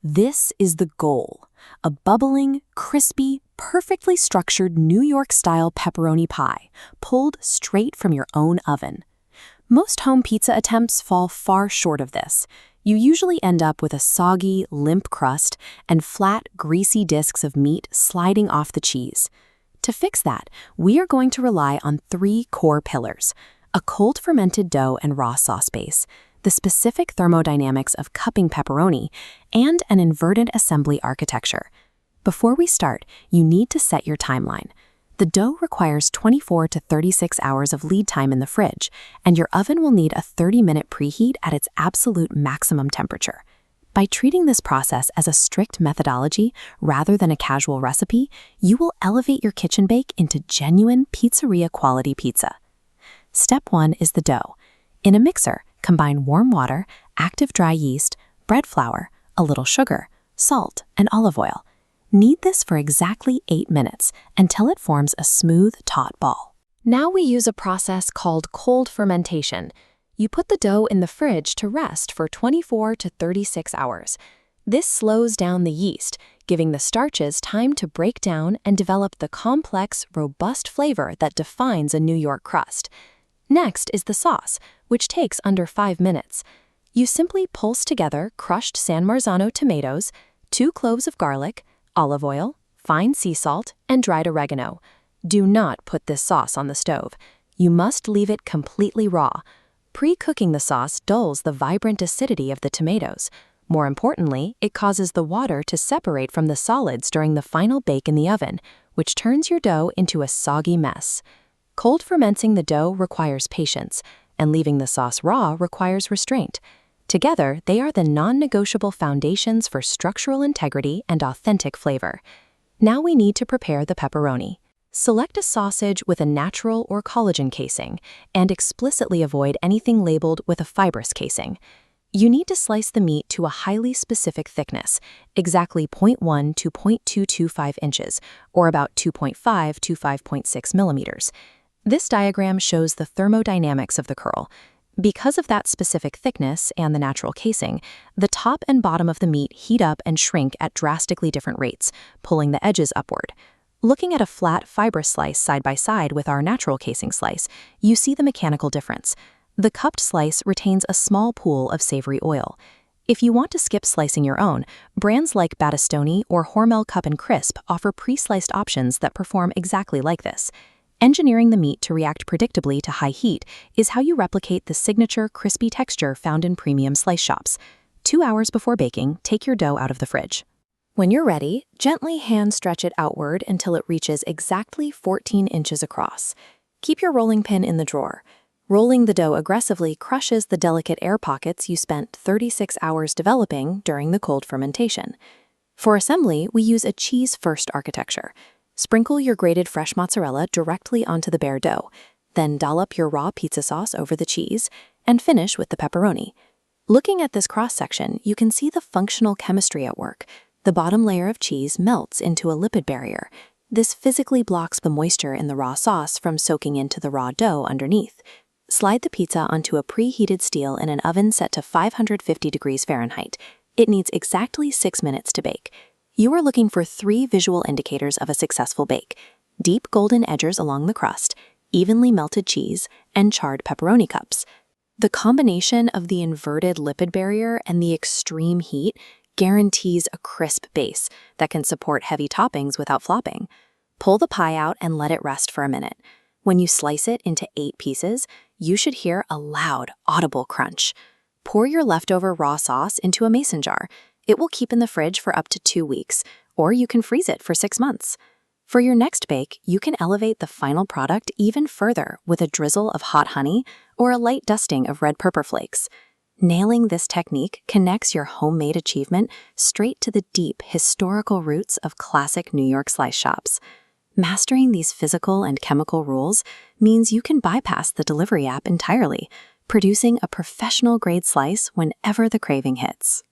This is the goal: a bubbling, crispy, perfectly structured New York-style pepperoni pie, pulled straight from your own oven. Most home pizza attempts fall far short of this. You usually end up with a soggy, limp crust and flat, greasy discs of meat sliding off the cheese. To fix that, we are going to rely on three core pillars: a cold fermented dough and raw sauce base, the specific thermodynamics of cupping pepperoni, and an inverted assembly architecture. Before we start, you need to set your timeline. The dough requires 24 to 36 hours of lead time in the fridge, and your oven will need a 30-minute preheat at its absolute maximum temperature. By treating this process as a strict methodology rather than a casual recipe, you will elevate your kitchen bake into genuine pizzeria-quality pizza. Step 1 is the dough. In a mixer, combine warm water, active dry yeast, bread flour, a little sugar, salt, and olive oil. Knead this for exactly 8 minutes until it forms a smooth, taut ball. Now we use a process called cold fermentation. You put the dough in the fridge to rest for 24 to 36 hours. This slows down the yeast, giving the starches time to break down and develop the complex, robust flavor that defines a New York crust. Next is the sauce, which takes under 5 minutes. You simply pulse together crushed San Marzano tomatoes, 2 cloves of garlic, olive oil, fine sea salt, and dried oregano. Do not put this sauce on the stove. You must leave it completely raw. Pre-cooking the sauce dulls the vibrant acidity of the tomatoes. More importantly, it causes the water to separate from the solids during the final bake in the oven, which turns your dough into a soggy mess. Cold fermenting the dough requires patience, and leaving the sauce raw requires restraint. Together, they are the non-negotiable foundations for structural integrity and authentic flavor. Now we need to prepare the pepperoni. Select a sausage with a natural or collagen casing, and explicitly avoid anything labeled with a fibrous casing. You need to slice the meat to a highly specific thickness, exactly 0.1 to 0.225 inches, or about 2.5 to 5.6 millimeters. This diagram shows the thermodynamics of the curl. Because of that specific thickness and the natural casing, the top and bottom of the meat heat up and shrink at drastically different rates, pulling the edges upward. Looking at a flat fibrous slice side by side with our natural casing slice, you see the mechanical difference. The cupped slice retains a small pool of savory oil. If you want to skip slicing your own, brands like Battistoni or Hormel Cup and Crisp offer pre-sliced options that perform exactly like this. Engineering the meat to react predictably to high heat is how you replicate the signature crispy texture found in premium slice shops. 2 hours before baking, take your dough out of the fridge. When you're ready, gently hand stretch it outward until it reaches exactly 14 inches across. Keep your rolling pin in the drawer. Rolling the dough aggressively crushes the delicate air pockets you spent 36 hours developing during the cold fermentation. For assembly, we use a cheese-first architecture. Sprinkle your grated fresh mozzarella directly onto the bare dough, then dollop your raw pizza sauce over the cheese, and finish with the pepperoni. Looking at this cross-section, you can see the functional chemistry at work. The bottom layer of cheese melts into a lipid barrier. This physically blocks the moisture in the raw sauce from soaking into the raw dough underneath. Slide the pizza onto a preheated steel in an oven set to 550 degrees Fahrenheit. It needs exactly 6 minutes to bake. You are looking for 3 visual indicators of a successful bake: deep golden edges along the crust, evenly melted cheese, and charred pepperoni cups. The combination of the inverted lipid barrier and the extreme heat guarantees a crisp base that can support heavy toppings without flopping. Pull the pie out and let it rest for a minute. When you slice it into 8 pieces, you should hear a loud, audible crunch. Pour your leftover raw sauce into a mason jar. It will keep in the fridge for up to 2 weeks, or you can freeze it for 6 months. For your next bake, you can elevate the final product even further with a drizzle of hot honey or a light dusting of red pepper flakes. Nailing this technique connects your homemade achievement straight to the deep historical roots of classic New York slice shops. Mastering these physical and chemical rules means you can bypass the delivery app entirely, producing a professional-grade slice whenever the craving hits.